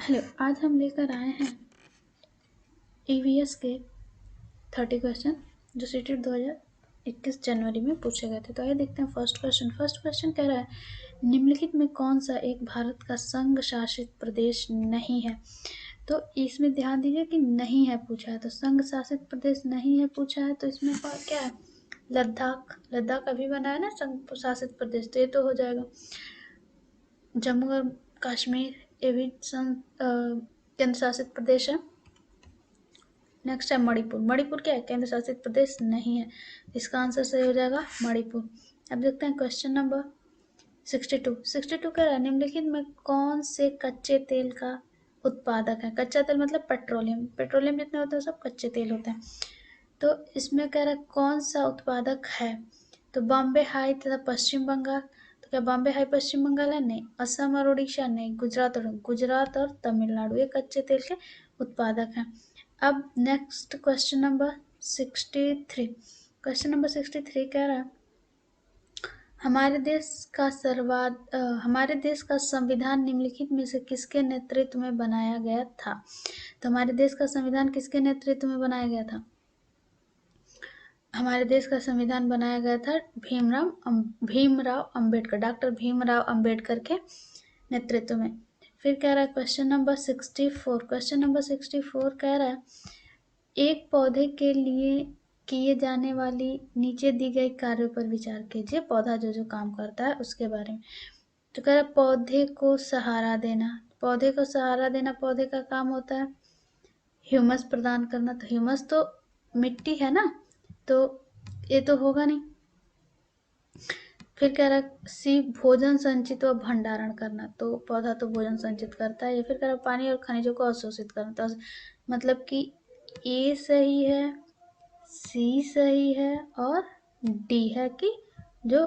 Hello, आज हम लेकर आए हैं ईवीएस के 30 क्वेश्चन जो सीटेड 2021 जनवरी में पूछे गए थे। तो आइए देखते हैं फर्स्ट क्वेश्चन कह रहा है निम्नलिखित में कौन सा एक भारत का संघ शासित प्रदेश नहीं है। तो इसमें ध्यान दीजिए कि नहीं है पूछा है, तो संघ शासित प्रदेश नहीं है पूछा है, तो इसमें क्या है, लद्दाख अभी बना है ना संघ शासित प्रदेश, तो ये तो हो जाएगा। जम्मू और कश्मीर ये भी केंद्र शासित प्रदेश है। नेक्स्ट है मणिपुर क्या है, केंद्र शासित प्रदेश नहीं है, इसका आंसर सही हो जाएगा मणिपुर। अब देखते हैं क्वेश्चन नंबर 62 कह रहा है निम्नलिखित में कौन से कच्चे तेल का उत्पादक है। कच्चा तेल मतलब पेट्रोलियम जितने होते हैं सब कच्चे तेल होते हैं। तो इसमें कह रहा है कौन सा उत्पादक है, तो बॉम्बे हाई तथा पश्चिम बंगाल। तो क्या बॉम्बे हाई पश्चिम बंगाल है? नहीं। असम और उड़ीसा? नहीं। गुजरात और तमिलनाडु ये कच्चे तेल के उत्पादक हैं। अब नेक्स्ट क्वेश्चन नंबर 63 कह रहा है हमारे देश का संविधान निम्नलिखित में से किसके नेतृत्व में बनाया गया था। तो हमारे देश का संविधान किसके नेतृत्व में बनाया गया था? हमारे देश का संविधान बनाया गया था भीमराव अंबेडकर, डॉक्टर भीमराव अंबेडकर के नेतृत्व में। फिर कह रहा है क्वेश्चन नंबर 64 कह रहा है एक पौधे के लिए किए जाने वाली नीचे दी गई कार्यों पर विचार कीजिए। पौधा जो काम करता है उसके बारे में। तो कह रहा है पौधे को सहारा देना। पौधे का काम होता है ह्यूमस प्रदान करना। तो ह्यूमस तो मिट्टी है ना, तो ये तो होगा नहीं। फिर कह रहा है सी भोजन संचित व भंडारण करना। तो पौधा तो भोजन संचित करता है। या फिर कह रहा है पानी और खनिजों को अवशोषित करना। तो मतलब कि ए सही है, सी सही है और डी है कि जो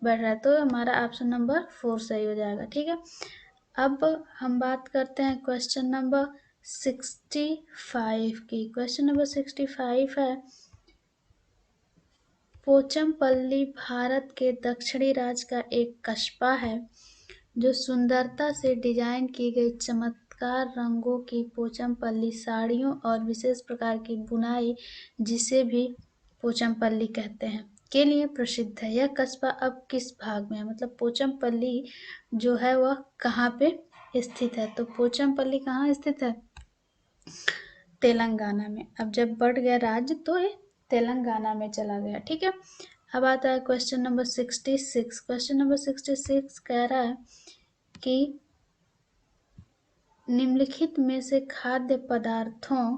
बढ़ रहा है। तो हमारा ऑप्शन नंबर 4 सही हो जाएगा। ठीक है, अब हम बात करते हैं क्वेश्चन नंबर 65 की। क्वेश्चन नंबर 65 है पोचमपल्ली भारत के दक्षिणी राज्य का एक कस्बा है जो सुंदरता से डिजाइन की गई चमत्कार रंगों की पोचमपल्ली साड़ियों और विशेष प्रकार की बुनाई, जिसे भी पोचमपल्ली कहते हैं, के लिए प्रसिद्ध है। यह कस्बा अब किस भाग में है, मतलब पोचमपल्ली जो है वह कहाँ पे स्थित है। तो पोचमपल्ली कहाँ स्थित है? तेलंगाना में। अब जब बढ़ गया राज्य तो ये तेलंगाना में चला गया। ठीक है, अब आता है क्वेश्चन नंबर 66। क्वेश्चन नंबर 66 कह रहा है कि निम्नलिखित में से खाद्य पदार्थों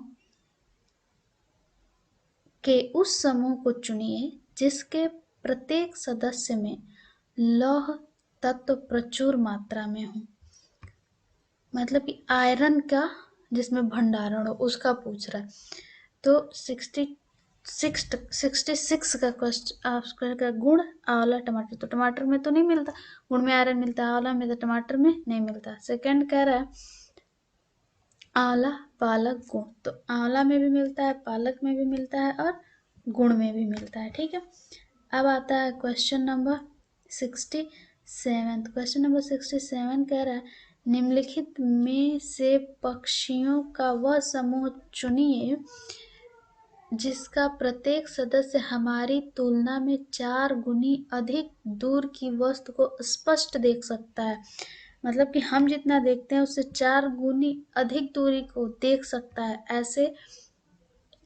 के उस समूह को चुनिए जिसके प्रत्येक सदस्य में लौह तत्व प्रचुर मात्रा में हो। मतलब कि आयरन का जिसमें भंडारण हो उसका पूछ रहा है। तो 66 का क्वेश्चन का गुण आंवला टमाटर। तो टमाटर में तो नहीं मिलता, गुण में आयरन मिलता है, आंवला में तो टमाटर में नहीं मिलता। सेकंड कह रहा है आंवला पालक गुण। तो आंवला में भी मिलता है, पालक में भी मिलता है और गुण में भी मिलता है। ठीक है, अब आता है क्वेश्चन नंबर 67। क्वेश्चन नंबर 67 कह रहा है निम्नलिखित में से पक्षियों का वह समूह चुनिए जिसका प्रत्येक सदस्य हमारी तुलना में 4 गुनी अधिक दूर की वस्तु को स्पष्ट देख सकता है। मतलब कि हम जितना देखते हैं उससे 4 गुनी अधिक दूरी को देख सकता है, ऐसे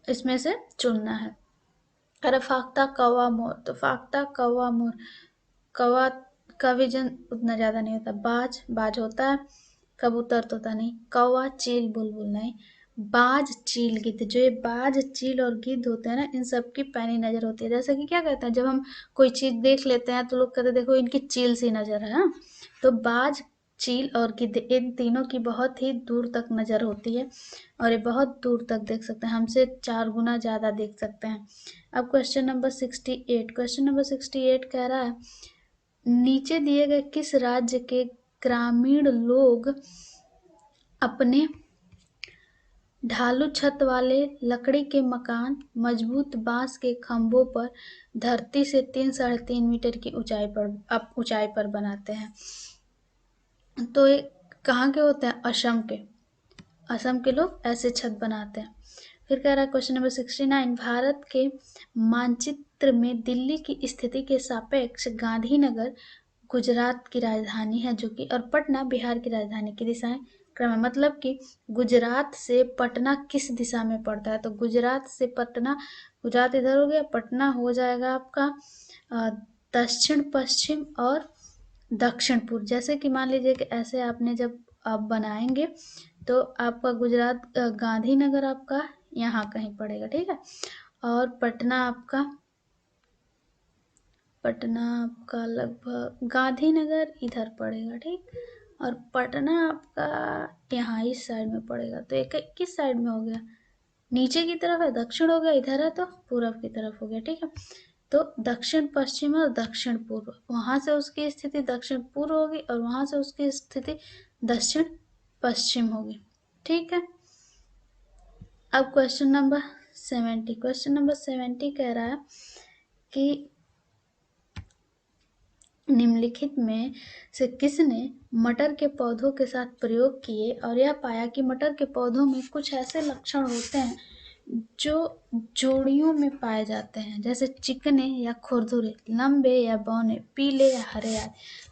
इसमें से चुनना है। अरे फाख्ता कौवा मोर। तो फाख्ता कौवा मोर, कौवा का विजन उतना ज्यादा नहीं होता। बाज होता है, कबूतर तोता नहीं। कौवा चील बुलबुल नहीं। बाज चील गिद्ध, जो ये बाज चील और गिद्ध होते हैं ना, इन सब की पैनी नजर होती है। जैसे कि क्या कहते हैं, जब हम कोई चीज देख लेते हैं तो लोग कहते हैं देखो इनकी चील सी नजर है। तो बाज चील और गिद्ध इन तीनों की बहुत ही दूर तक नजर होती है और ये बहुत दूर तक देख सकते हैं, हमसे 4 गुना ज्यादा देख सकते हैं। अब क्वेश्चन नंबर 68 कह रहा है नीचे दिए गए किस राज्य के ग्रामीण लोग अपने ढालू छत वाले लकड़ी के मकान मजबूत बांस के खंभों पर धरती से 3-3.5 मीटर की ऊंचाई पर बनाते हैं। तो ये कहाँ के होते हैं? असम के। असम के लोग ऐसे छत बनाते हैं। फिर कह रहा है क्वेश्चन नंबर 69, भारत के मानचित्र में दिल्ली की स्थिति के सापेक्ष गांधीनगर गुजरात की राजधानी है, जो कि और पटना बिहार की राजधानी की दिशाएं क्रम है। मतलब कि गुजरात से पटना किस दिशा में पड़ता है, तो गुजरात से पटना, गुजरात इधर हो गया, पटना हो जाएगा आपका दक्षिण पश्चिम और दक्षिण पूर्व। जैसे कि मान लीजिए कि ऐसे आपने जब आप बनाएंगे तो आपका गुजरात गांधीनगर आपका यहाँ कहीं पड़ेगा, ठीक है, और पटना आपका लगभग गांधीनगर इधर पड़ेगा, ठीक, और पटना आपका यहाँ इस साइड में पड़ेगा। तो एक किस साइड में हो गया, नीचे की तरफ है, दक्षिण हो गया, इधर है तो पूरब की तरफ हो गया, ठीक है। तो दक्षिण पश्चिम और दक्षिण पूर्व, वहां से उसकी स्थिति दक्षिण पूर्व होगी और वहां से उसकी स्थिति दक्षिण पश्चिम होगी, ठीक है। अब क्वेश्चन नंबर 70 कह रहा है कि निम्नलिखित में से किसने मटर के पौधों के साथ प्रयोग किए और यह पाया कि मटर के पौधों में कुछ ऐसे लक्षण होते हैं जो जोड़ियों में पाए जाते हैं, जैसे चिकने या खुरदुरे, लंबे या बौने, पीले या हरे आदि।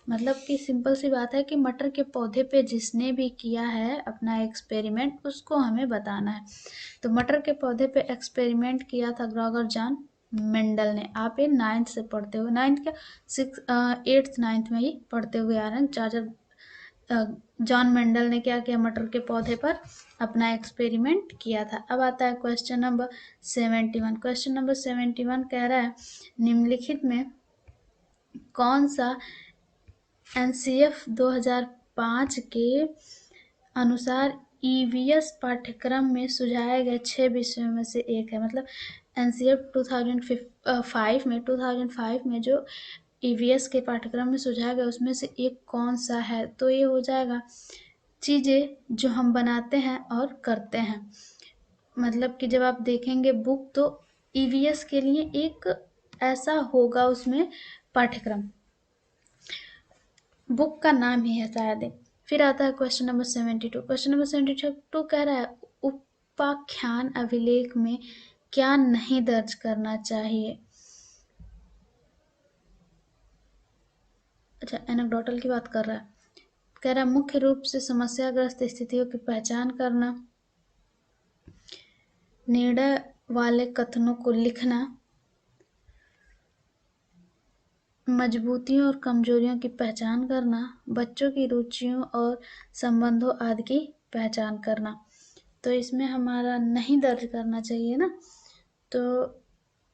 मतलब कि सिंपल सी बात है कि मटर के पौधे पे जिसने भी किया है अपना एक्सपेरिमेंट उसको हमें बताना है। तो मटर के पौधे पे एक्सपेरिमेंट किया था ग्रॉगर जॉन मेंडल ने। आप ये 9th से पढ़ते हुए, 9th क्या 8th 9th में ही पढ़ते हुए आ रहे हैं। चार्जर जॉन मेंडल ने क्या किया, मटर के पौधे पर अपना एक्सपेरिमेंट किया था। अब आता है क्वेश्चन नंबर 71। क्वेश्चन नंबर 71 कह रहा है निम्नलिखित में कौन सा एनसीएफ 2005 के अनुसार ईवीएस पाठ्यक्रम में सुझाए गए 6 विषयों में से एक है। मतलब एनसीएफ 2005 में जो ईवीएस के पाठ्यक्रम में सुझाया गया उसमें से एक कौन सा है, तो ये हो जाएगा चीजें जो हम बनाते हैं और करते हैं। मतलब कि जब आप देखेंगे बुक तो ईवीएस के लिए एक ऐसा होगा उसमें पाठ्यक्रम, बुक का नाम ही है शायद। फिर आता है क्वेश्चन नंबर 72। क्वेश्चन नंबर 72 कह रहा है उपाख्यान अभिलेख में क्या नहीं दर्ज करना चाहिए। अच्छा, एनेक्डोटल की बात कर रहा है। कह रहा है मुख्य रूप से समस्याग्रस्त स्थितियों की पहचान करना, निर्णय वाले कथनों को लिखना, मजबूतियों और कमजोरियों की पहचान करना, बच्चों की रुचियों और संबंधों आदि की पहचान करना। तो इसमें हमारा नहीं दर्ज करना चाहिए ना, तो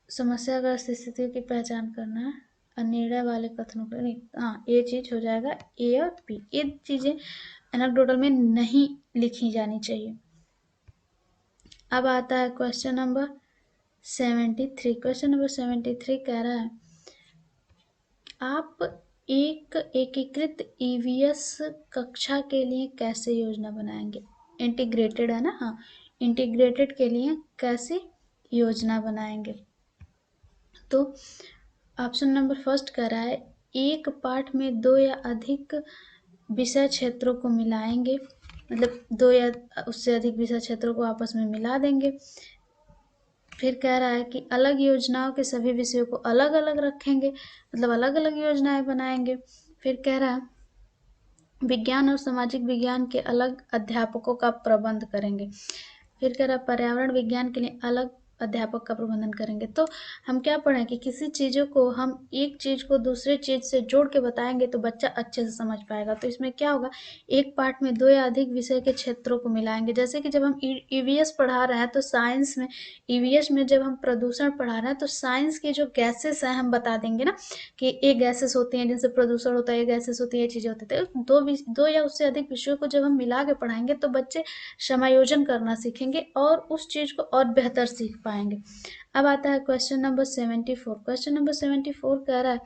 समस्याग्रस्त स्थितियों की पहचान करना, निर्णय वाले कथनों को नहीं, हाँ ये चीज हो जाएगा ए और बी। ये चीजें एनेक्डोटल में नहीं लिखी जानी चाहिए। अब आता है क्वेश्चन नंबर 73। क्वेश्चन नंबर 73 कह रहा है आप एक एकीकृत ईवीएस कक्षा के लिए कैसे योजना बनाएंगे। इंटीग्रेटेड है ना, हाँ, इंटीग्रेटेड के लिए कैसे योजना बनाएंगे। तो ऑप्शन नंबर फर्स्ट कह रहा है एक पाठ में 2 या अधिक विषय क्षेत्रों को मिलाएंगे, मतलब 2 या उससे अधिक विषय क्षेत्रों को आपस में मिला देंगे। फिर कह रहा है कि अलग योजनाओं के सभी विषयों को अलग अलग रखेंगे, मतलब अलग अलग योजनाएं बनाएंगे। फिर कह रहा है विज्ञान और सामाजिक विज्ञान के अलग अध्यापकों का प्रबंध करेंगे। फिर कह रहा है पर्यावरण विज्ञान के लिए अलग अध्यापक का प्रबंधन करेंगे। तो हम क्या पढ़ें कि किसी चीज़ों को हम एक चीज़ को दूसरे चीज़ से जोड़ के बताएंगे तो बच्चा अच्छे से समझ पाएगा। तो इसमें क्या होगा, एक पाठ में 2 या अधिक विषय के क्षेत्रों को मिलाएंगे। जैसे कि जब हम ईवीएस पढ़ा रहे हैं तो साइंस में, ईवीएस में जब हम प्रदूषण पढ़ा रहे हैं तो साइंस के जो गैसेस हैं हम बता देंगे ना कि ये गैसेस होती हैं जिनसे प्रदूषण होता है, ये गैसेस होती है, ये चीज़ें होती है। तो 2 या उससे अधिक विषयों को जब हम मिला के पढ़ाएंगे तो बच्चे समायोजन करना सीखेंगे और उस चीज को और बेहतर सीख पाएंगे। अब आता है क्वेश्चन नंबर 74। क्वेश्चन नंबर 74 कह रहा है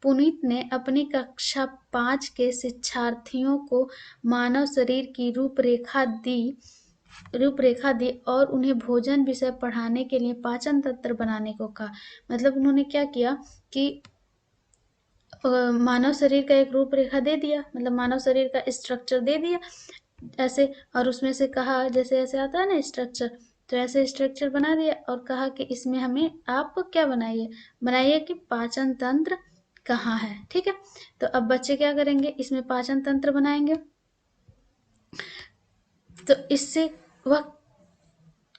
पुनीत ने अपनी कक्षा 5 के शिक्षार्थियों को मानव शरीर की रूपरेखा दी और उन्हें भोजन विषय पढ़ाने के लिए पाचन तंत्र बनाने को कहा। मतलब उन्होंने क्या किया कि मानव शरीर का एक रूपरेखा दे दिया, मतलब मानव शरीर का स्ट्रक्चर दे दिया, ऐसे, और उसमें से कहा जैसे ऐसे आता है ना स्ट्रक्चर, तो ऐसे स्ट्रक्चर बना दिया और कहा कि इसमें हमें आप क्या बनाइए कि पाचन तंत्र कहाँ है। ठीक है, तो अब बच्चे क्या करेंगे, इसमें पाचन तंत्र बनाएंगे। तो इससे वह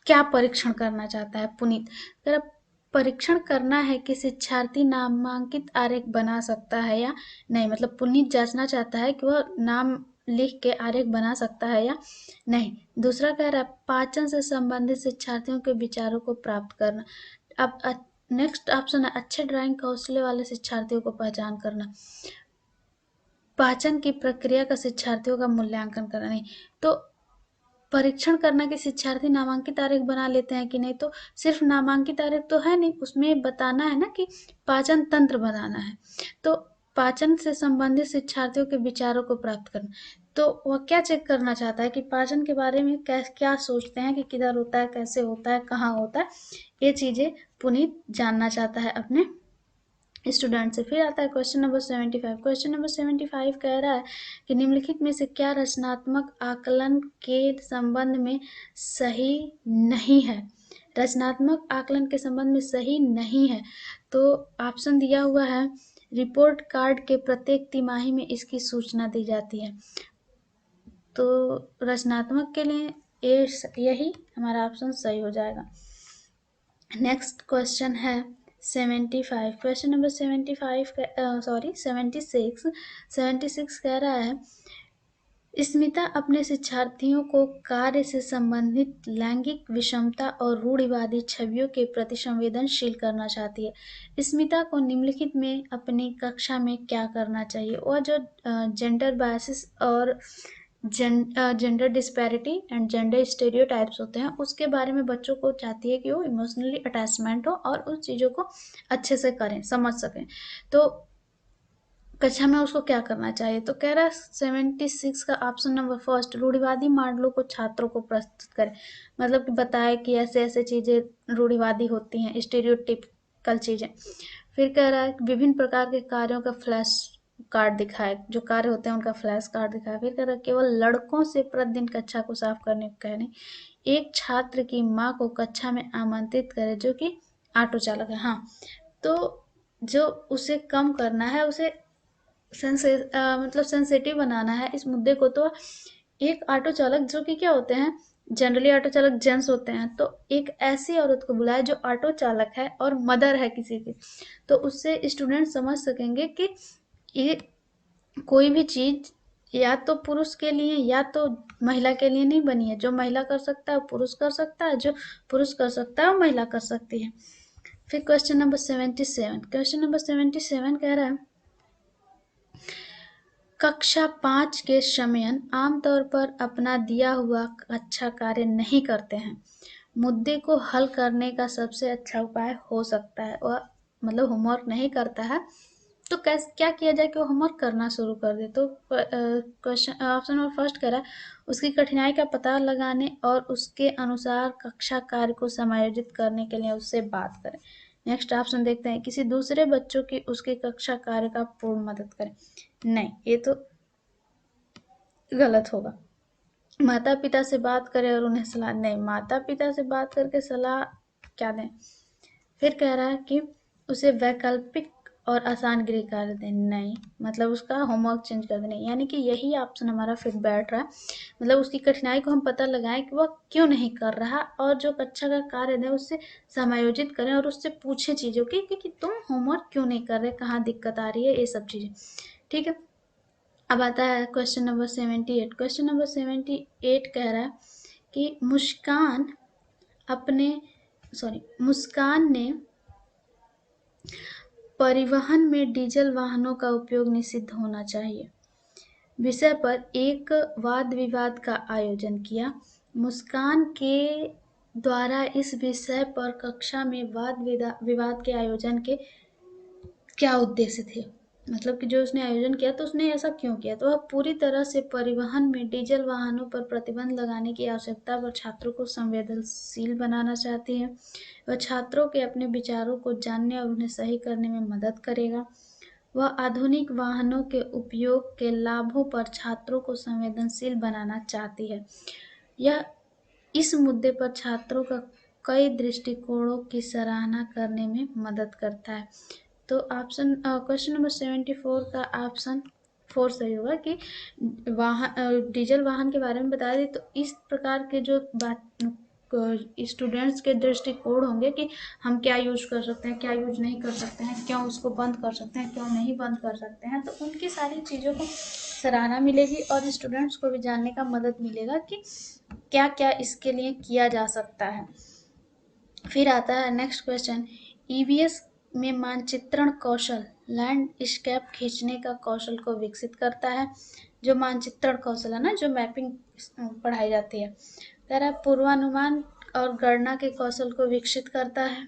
क्या परीक्षण करना चाहता है पुनीत, अगर परीक्षण करना है कि शिक्षार्थी नामांकित आरेख बना सकता है या नहीं, मतलब पुनीत जांचना चाहता है कि वह नाम लिख के आरेख बना सकता है या नहीं। दूसरा कह रहा है पाचन से संबंधित शिक्षार्थियों के विचारों को प्राप्त करना। अब नेक्स्ट ऑप्शन है अच्छे ड्राइंग कौशल्य वाले शिक्षार्थियों को पहचान करना। पाचन की प्रक्रिया का शिक्षार्थियों का मूल्यांकन करना। नहीं, तो परीक्षण करना कि शिक्षार्थी नामांकित आरेख बना लेते हैं कि नहीं, तो सिर्फ नामांकित आरेख तो है नहीं, उसमें बताना है ना कि पाचन तंत्र बनाना है। तो पाचन से संबंधित शिक्षार्थियों के विचारों को प्राप्त करना, तो वह क्या चेक करना चाहता है कि पाचन के बारे में क्या सोचते हैं कि किधर होता है, कैसे होता है, कहाँ होता है, ये चीजें पुनीत जानना चाहता है अपने स्टूडेंट से। फिर आता है क्वेश्चन नंबर 75। क्वेश्चन नंबर 75 कह रहा है कि निम्नलिखित में से क्या रचनात्मक आकलन के संबंध में सही नहीं है। रचनात्मक आकलन के संबंध में सही नहीं है, तो ऑप्शन दिया हुआ है रिपोर्ट कार्ड के प्रत्येक तिमाही में इसकी सूचना दी जाती है। तो रचनात्मक के लिए यही हमारा ऑप्शन सही हो जाएगा। नेक्स्ट क्वेश्चन है 75। क्वेश्चन नंबर 75 सॉरी 76 कह रहा है स्मिता अपने शिक्षार्थियों को कार्य से संबंधित लैंगिक विषमता और रूढ़िवादी छवियों के प्रति संवेदनशील करना चाहती है। स्मिता को निम्नलिखित में अपनी कक्षा में क्या करना चाहिए। वह जो जेंडर बायसिस और gender disparity and gender stereotypes होते हैं उसके बारे में बच्चों को चाहती है कि वो इमोशनली अटैचमेंट हो और उस चीज़ों को अच्छे से करें, समझ सकें। तो कक्षा में उसको क्या करना चाहिए, तो कह रहा है 76 का ऑप्शन नंबर फर्स्ट रूढ़िवादी मॉडलों को छात्रों को प्रस्तुत करें, मतलब कि बताए कि ऐसे ऐसे चीज़ें रूढ़िवादी होती हैं, स्टेरियोटिपिकल चीज़ें। फिर कह रहा है विभिन्न प्रकार के कार्यों का फ्लैश कार्ड दिखाए, जो कार्य होते हैं उनका फ्लैश कार्ड दिखाए। फिर कह रहा है केवल लड़कों से प्रतिदिन कक्षा को साफ करने को कहने, एक छात्र की माँ को कक्षा में आमंत्रित करे जो कि ऑटो चालक है। हाँ, तो जो उसे कम करना है, उसे मतलब सेंसिटिव बनाना है इस मुद्दे को। तो एक ऑटो चालक जो कि क्या होते हैं, जनरली ऑटो चालक जेंट्स होते हैं, तो एक ऐसी औरत को बुलाए जो ऑटो चालक है और मदर है किसी की, तो उससे स्टूडेंट समझ सकेंगे कि ये कोई भी चीज या तो पुरुष के लिए या तो महिला के लिए नहीं बनी है। जो महिला कर सकता है पुरुष कर सकता है, जो पुरुष कर सकता है वो महिला कर सकती है। फिर क्वेश्चन नंबर 77। क्वेश्चन नंबर 77 कह रहा है कक्षा 5 के शमयन आमतौर पर अपना दिया हुआ अच्छा कार्य नहीं करते हैं। मुद्दे को हल करने का सबसे अच्छा उपाय हो सकता है, वह मतलब होमवर्क नहीं करता है, तो कैसे क्या किया जाए कि वो होमवर्क करना शुरू कर दे। तो क्वेश्चन ऑप्शन नंबर फर्स्ट कह रहा है उसकी कठिनाई का पता लगाने और उसके अनुसार कक्षा कार्य को समायोजित करने के लिए उससे बात करें। नेक्स्ट ऑप्शन देखते हैं किसी दूसरे बच्चों की उसके कक्षा कार्य का पूर्ण मदद करें। नहीं, ये तो गलत होगा। माता पिता से बात करें और उन्हें सलाह, नहीं, माता पिता से बात करके सलाह क्या दें। फिर कह रहा है कि उसे वैकल्पिक और आसान गृह कार्य दें, नहीं, मतलब उसका होमवर्क चेंज कर दें, यानी कि यही ऑप्शन हमारा फिट बैठ रहा है। मतलब उसकी कठिनाई को हम पता लगाएं कि वह क्यों नहीं कर रहा, और जो कक्षा का कार्य दें उससे समायोजित करें और उससे पूछे चीज़ों की कि तुम होमवर्क क्यों नहीं कर रहे, कहाँ दिक्कत आ रही है, ये सब चीज़ें। ठीक है, अब आता है क्वेश्चन नंबर 78। क्वेश्चन नंबर 78 कह रहा है कि मुस्कान ने परिवहन में डीजल वाहनों का उपयोग निषिद्ध होना चाहिए विषय पर एक वाद विवाद का आयोजन किया। मुस्कान के द्वारा इस विषय पर कक्षा में वाद विवाद के आयोजन के क्या उद्देश्य थे, मतलब कि जो उसने आयोजन किया तो उसने ऐसा क्यों किया। तो वह पूरी तरह से परिवहन में डीजल वाहनों पर प्रतिबंध लगाने की आवश्यकता पर छात्रों को संवेदनशील बनाना चाहती है। वह छात्रों के अपने विचारों को जानने और उन्हें सही करने में मदद करेगा। वह आधुनिक वाहनों के उपयोग के लाभों पर छात्रों को संवेदनशील बनाना चाहती है। यह इस मुद्दे पर छात्रों का कई दृष्टिकोणों की सराहना करने में मदद करता है। तो क्वेश्चन नंबर 74 का ऑप्शन 4 सही होगा कि डीजल वाहन के बारे में बताया जाए तो इस प्रकार के जो स्टूडेंट्स के दृष्टिकोण होंगे कि हम क्या यूज कर सकते हैं, क्या यूज नहीं कर सकते हैं, क्यों उसको बंद कर सकते हैं, क्यों नहीं बंद कर सकते हैं, तो उनकी सारी चीज़ों को सराहना मिलेगी और स्टूडेंट्स को भी जानने का मदद मिलेगा कि क्या क्या इसके लिए किया जा सकता है। फिर आता है नेक्स्ट क्वेश्चन, ईवीएस में मानचित्रण कौशल लैंडस्केप खींचने का कौशल को विकसित करता है। जो मानचित्रण कौशल है ना, जो मैपिंग पढ़ाई जाती है, कह रहा है पूर्वानुमान और गणना के कौशल को विकसित करता है।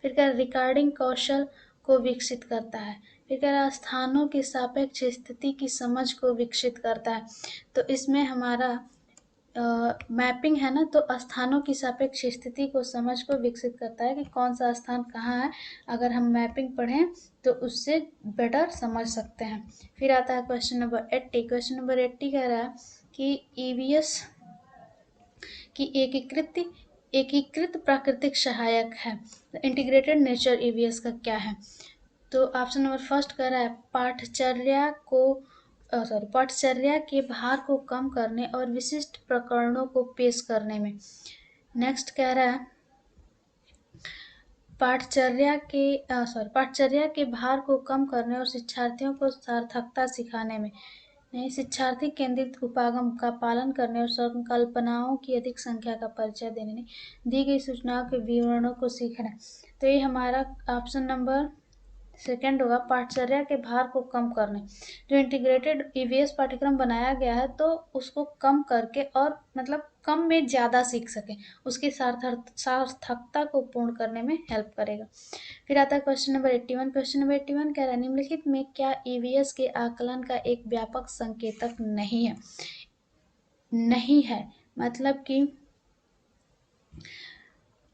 फिर कह रहा है रिकॉर्डिंग कौशल को विकसित करता है। फिर कह रहा है स्थानों की सापेक्ष स्थिति की समझ को विकसित करता है। तो इसमें हमारा मैपिंग है ना, तो स्थानों की सापेक्ष स्थिति को समझ को विकसित करता है कि कौन सा स्थान कहाँ है। अगर हम मैपिंग पढ़ें तो उससे बेटर समझ सकते हैं। फिर आता है क्वेश्चन नंबर 80। क्वेश्चन नंबर 80 कह रहा है कि ईवीएस की एकीकृत प्राकृतिक सहायक है। इंटीग्रेटेड नेचर ईवीएस का क्या है? तो ऑप्शन नंबर फर्स्ट कह रहा है पाठचर्या के भार को कम करने और विशिष्ट प्रकरणों को पेश करने में। नेक्स्ट कह रहा है पाठचर्या के भार को कम करने और शिक्षार्थियों को सार्थकता सिखाने में। नहीं, शिक्षार्थी केंद्रित उपागम का पालन करने और संकल्पनाओं की अधिक संख्या का परिचय देने में, दी गई सूचनाओं के विवरणों को सीखना। तो ये हमारा ऑप्शन नंबर सेकेंड होगा, पाठचर्या के भार को कम करने। जो इंटीग्रेटेड ईवीएस पाठ्यक्रम बनाया गया है तो उसको कम करके और मतलब कम में ज़्यादा सीख सके, उसकी सार्थकता को पूर्ण करने में हेल्प करेगा। फिर आता है क्वेश्चन नंबर 81। क्वेश्चन नंबर 81 कह रहा है निम्नलिखित में क्या ईवीएस के आकलन का एक व्यापक संकेतक नहीं है? नहीं है मतलब कि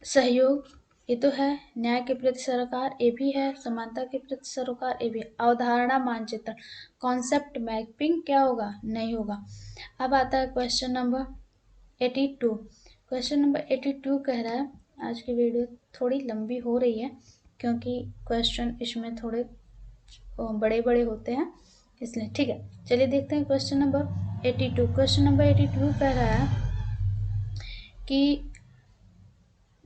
सहयोग ये तो है, न्याय के प्रति सरोकार ये भी है, समानता के प्रति सरोकार ये भी है, अवधारणा मानचित्रण कॉन्सेप्ट मैपिंग क्या होगा? नहीं होगा। अब आता है क्वेश्चन नंबर 82। क्वेश्चन नंबर 82 कह रहा है, आज की वीडियो थोड़ी लंबी हो रही है क्योंकि क्वेश्चन इसमें थोड़े बड़े बड़े होते हैं इसलिए। ठीक है, चलिए देखते हैं क्वेश्चन नंबर 82। क्वेश्चन नंबर 82 कह रहा है कि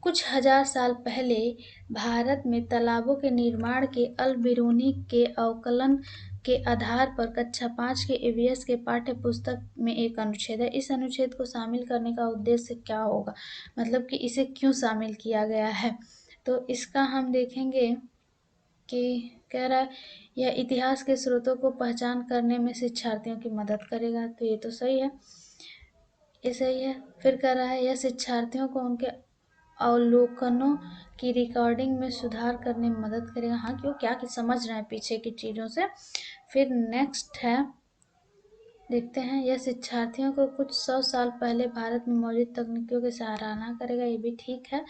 कुछ हजार साल पहले भारत में तालाबों के निर्माण के अल-बिरूनी के अवकलन के आधार पर कक्षा 5 के ईवीएस के पाठ्य पुस्तक में एक अनुच्छेद है। इस अनुच्छेद को शामिल करने का उद्देश्य क्या होगा? मतलब कि इसे क्यों शामिल किया गया है? तो इसका हम देखेंगे कि कह रहा है यह इतिहास के स्रोतों को पहचान करने में शिक्षार्थियों की मदद करेगा। तो ये तो सही है, ये सही है। फिर कह रहा है यह शिक्षार्थियों को उनके अवलोकनों की रिकॉर्डिंग में सुधार करने में मदद करेगा। हाँ, क्यों क्या कि समझ रहे हैं पीछे की चीज़ों से। फिर नेक्स्ट है, देखते हैं, यह शिक्षार्थियों को कुछ 100 साल पहले भारत में मौजूद तकनीकों की सराहना करेगा। ये भी ठीक है।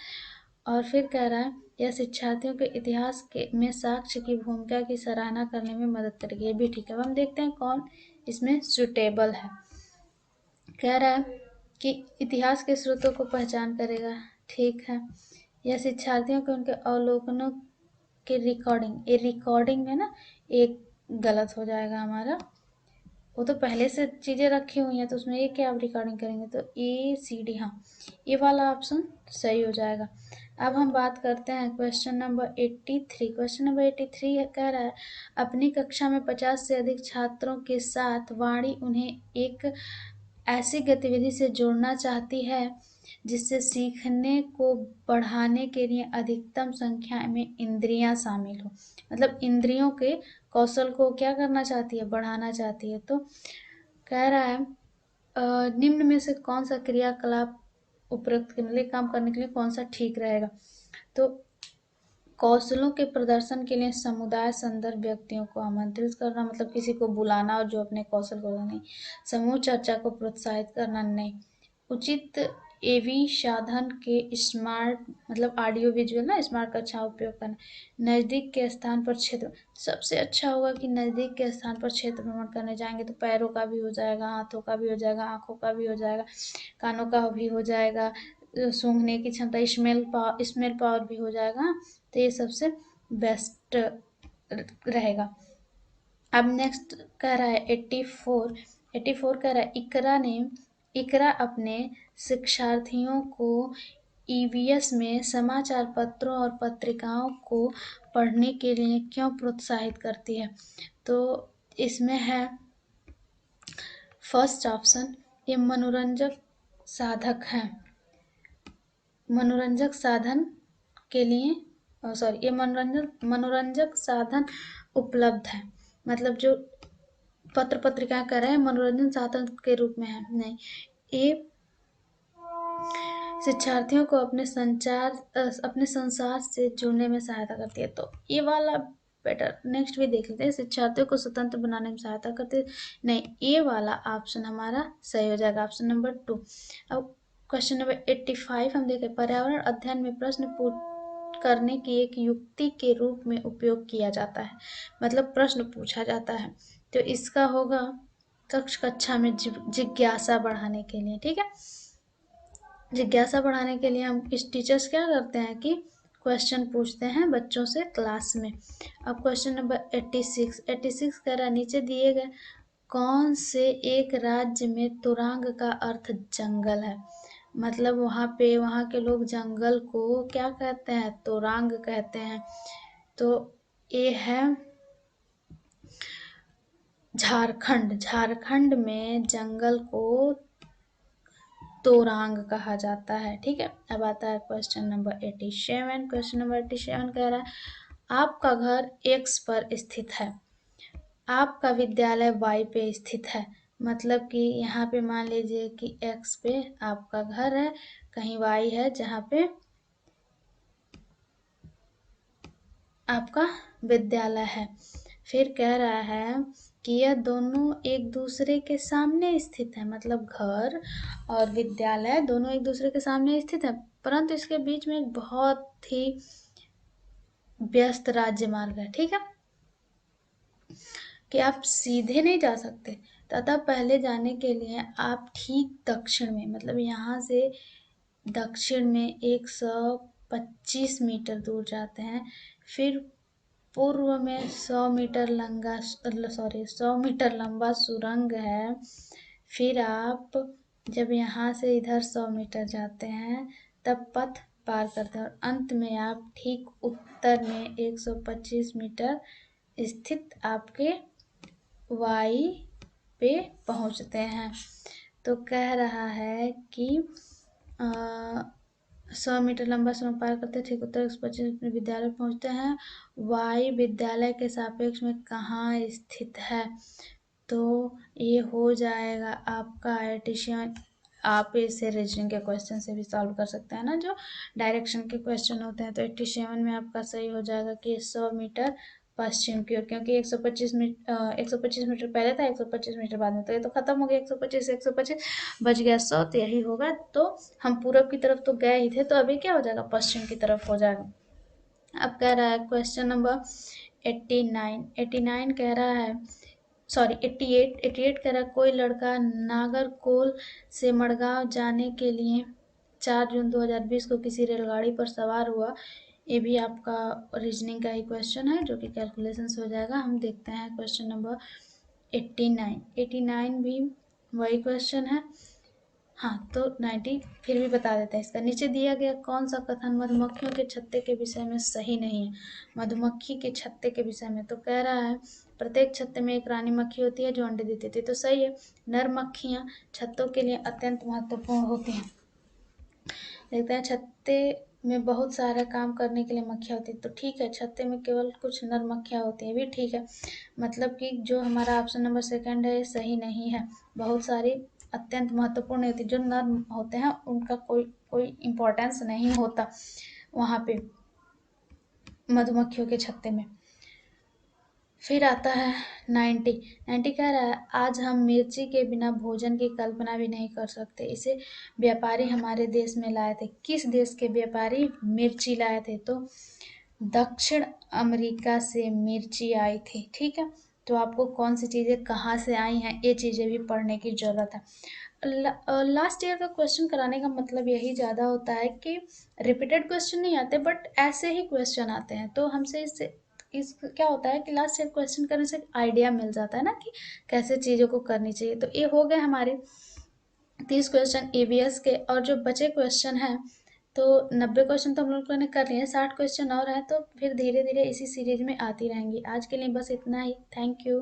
और फिर कह रहा है यह शिक्षार्थियों के इतिहास में साक्ष्य की भूमिका की सराहना करने में मदद करेगी। ये भी ठीक है। अब हम देखते हैं कौन इसमें सुटेबल है। कह रहा है कि इतिहास के स्रोतों को पहचान करेगा, ठीक है। यह शिक्षार्थियों के उनके अवलोकनों के रिकॉर्डिंग, ये रिकॉर्डिंग में ना एक गलत हो जाएगा हमारा, वो तो पहले से चीज़ें रखी हुई हैं तो उसमें ये क्या आप रिकॉर्डिंग करेंगे, तो ACD, हाँ ये वाला ऑप्शन सही हो जाएगा। अब हम बात करते हैं क्वेश्चन नंबर 83। क्वेश्चन नंबर 83 कह रहा है अपनी कक्षा में 50 से अधिक छात्रों के साथ वाणी उन्हें एक ऐसी गतिविधि से जोड़ना चाहती है जिससे सीखने को बढ़ाने के लिए अधिकतम संख्या में इंद्रियां शामिल हो। मतलब इंद्रियों के कौशल को क्या करना चाहती है? बढ़ाना चाहती है। तो कह रहा है निम्न में से कौन सा क्रियाकलाप उपरोक्त के लिए काम करने के लिए कौन सा ठीक रहेगा? तो कौशलों के प्रदर्शन के लिए समुदाय संदर्भ व्यक्तियों को आमंत्रित करना, मतलब किसी को बुलाना और जो अपने कौशल को नहीं। समूह चर्चा को प्रोत्साहित करना, नहीं। उचित एवी साधन के स्मार्ट मतलब ऑडियो विजुअल ना स्मार्ट का अच्छा उपयोग करना। नज़दीक के स्थान पर क्षेत्र, सबसे अच्छा होगा कि नज़दीक के स्थान पर क्षेत्र भ्रमण करने जाएंगे तो पैरों का भी हो जाएगा, हाथों का भी हो जाएगा, आँखों का भी हो जाएगा, कानों का भी हो जाएगा, सूंघने की क्षमता, स्मेल पावर भी हो जाएगा। तो ये सबसे बेस्ट रहेगा। अब नेक्स्ट कह रहा है 84 कह रहा है इकरा अपने शिक्षार्थियों को ईवीएस में समाचार पत्रों और पत्रिकाओं को पढ़ने के लिए क्यों प्रोत्साहित करती है। तो इसमें है फर्स्ट ऑप्शन, ये मनोरंजक साधक है, मनोरंजक साधन के लिए ये मनोरंजक साधन उपलब्ध है। मतलब जो पत्र पत्रिकाएं कर रहे हैं मनोरंजन साधन के रूप में है, नहीं, ये शिक्षार्थियों को अपने संसार से जुड़ने में सहायता करती है। तो ये वाला बेटर, नेक्स्ट भी देख लेते हैं, शिक्षार्थियों को स्वतंत्र बनाने में सहायता करती है, नहीं, ये वाला ऑप्शन हमारा सही हो जाएगा, ऑप्शन नंबर 2। अब क्वेश्चन नंबर 85 हम देखें, पर्यावरण अध्ययन में प्रश्न करने की एक युक्ति के रूप में उपयोग किया जाता है, मतलब प्रश्न पूछा जाता है। तो इसका होगा कक्षा में जिज्ञासा बढ़ाने के लिए, ठीक है। जिज्ञासा बढ़ाने के लिए हम इस टीचर्स क्या करते हैं कि क्वेश्चन पूछते हैं बच्चों से क्लास में। अब क्वेश्चन नंबर 86 कह रहा है, नीचे दिए गए कौन से एक राज्य में तुरंग का अर्थ जंगल है। मतलब वहाँ के लोग जंगल को क्या कहते हैं, तुरंग कहते हैं। तो ये है झारखंड में जंगल को तोरांग कहा जाता है, ठीक है। अब आता है क्वेश्चन नंबर 87। क्वेश्चन नंबर 87 कह रहा है, आपका घर X पर स्थित है, आपका विद्यालय Y पे स्थित है। मतलब कि यहाँ पे मान लीजिए कि X पे आपका घर है, कहीं Y है जहाँ पे आपका विद्यालय है। फिर कह रहा है कि यह दोनों एक दूसरे के सामने स्थित है, मतलब घर और विद्यालय दोनों एक दूसरे के सामने स्थित है, परंतु इसके बीच में एक बहुत ही व्यस्त राज्य मार्ग है, ठीक है, कि आप सीधे नहीं जा सकते। तथा पहले जाने के लिए आप ठीक दक्षिण में, मतलब यहाँ से दक्षिण में 125 मीटर दूर जाते हैं, फिर पूर्व में 100 मीटर लंबा सुरंग है। फिर आप जब यहाँ से इधर 100 मीटर जाते हैं तब पथ पार करते हैं और अंत में आप ठीक उत्तर में 125 मीटर स्थित आपके वाई पे पहुँचते हैं। तो कह रहा है कि 100 मीटर लंबा सुरंग पार करते ठीक उत्तर 125 में विद्यालय पहुंचते हैं। वाई विद्यालय के सापेक्ष में कहाँ स्थित है, तो ये हो जाएगा आपका एडिशन। आप इसे रीजनिंग के क्वेश्चन से भी सॉल्व कर सकते हैं ना, जो डायरेक्शन के क्वेश्चन होते हैं। तो 87 में आपका सही हो जाएगा कि 100 मीटर पश्चिम की ओर, क्योंकि 125 मीटर पहले था, 125 मीटर बाद में, तो ये तो खत्म हो गया। 125 बच गया 100, तो यही होगा। तो हम पूरब की तरफ तो गए ही थे, तो अभी क्या हो जाएगा, पश्चिम की तरफ हो जाएगा। अब कह रहा है क्वेश्चन नंबर 89 कह रहा है, सॉरी 88 कह रहा है, कोई लड़का नागरकोल से मड़गांव जाने के लिए 4 जून 2020 को किसी रेलगाड़ी पर सवार हुआ। ये भी आपका रीजनिंग का ही क्वेश्चन है जो कि कैलकुलेशन से हो जाएगा। हम देखते हैं क्वेश्चन नंबर 89 भी वही क्वेश्चन है। हाँ, तो 90 फिर भी बता देते हैं। इसका नीचे दिया गया कौन सा कथन मधुमक्खियों के छत्ते के विषय में सही नहीं है। मधुमक्खी के छत्ते के विषय में तो कह रहा है प्रत्येक छत्ते में एक रानी मक्खी होती है जो अंडे देती थी, तो सही है। नर मक्खियाँ छत्तों के लिए अत्यंत महत्वपूर्ण होती हैं। देखते हैं छत्ते में बहुत सारा काम करने के लिए मक्खियाँ होती है, तो ठीक है, छत्ते में केवल कुछ नर मक्खियाँ होती हैं, भी ठीक है। मतलब कि जो हमारा ऑप्शन नंबर 2 है ये सही नहीं है। बहुत सारी अत्यंत महत्वपूर्ण होती है, जो नर होते हैं उनका कोई इम्पोर्टेंस नहीं होता वहाँ पे मधुमक्खियों के छत्ते में। फिर आता है 90। 90 कह रहा है आज हम मिर्ची के बिना भोजन की कल्पना भी नहीं कर सकते, इसे व्यापारी हमारे देश में लाए थे। किस देश के व्यापारी मिर्ची लाए थे? तो दक्षिण अमेरिका से मिर्ची आई थी। ठीक है, तो आपको कौन सी चीज़ें कहाँ से आई हैं ये चीज़ें भी पढ़ने की ज़रूरत है। लास्ट ईयर का क्वेश्चन कराने का मतलब यही ज़्यादा होता है कि रिपीटेड क्वेश्चन नहीं आते बट ऐसे ही क्वेश्चन आते हैं, तो हमसे इससे इस क्या होता है कि लास्ट ईयर क्वेश्चन करने से आइडिया मिल जाता है ना कि कैसे चीज़ों को करनी चाहिए। तो ये हो गए हमारे 30 क्वेश्चन ईवीएस के, और जो बचे क्वेश्चन हैं तो 90 क्वेश्चन तो हम लोगों ने कर लिए, 60 क्वेश्चन और हैं, तो फिर धीरे धीरे इसी सीरीज में आती रहेंगी। आज के लिए बस इतना ही। Thank you.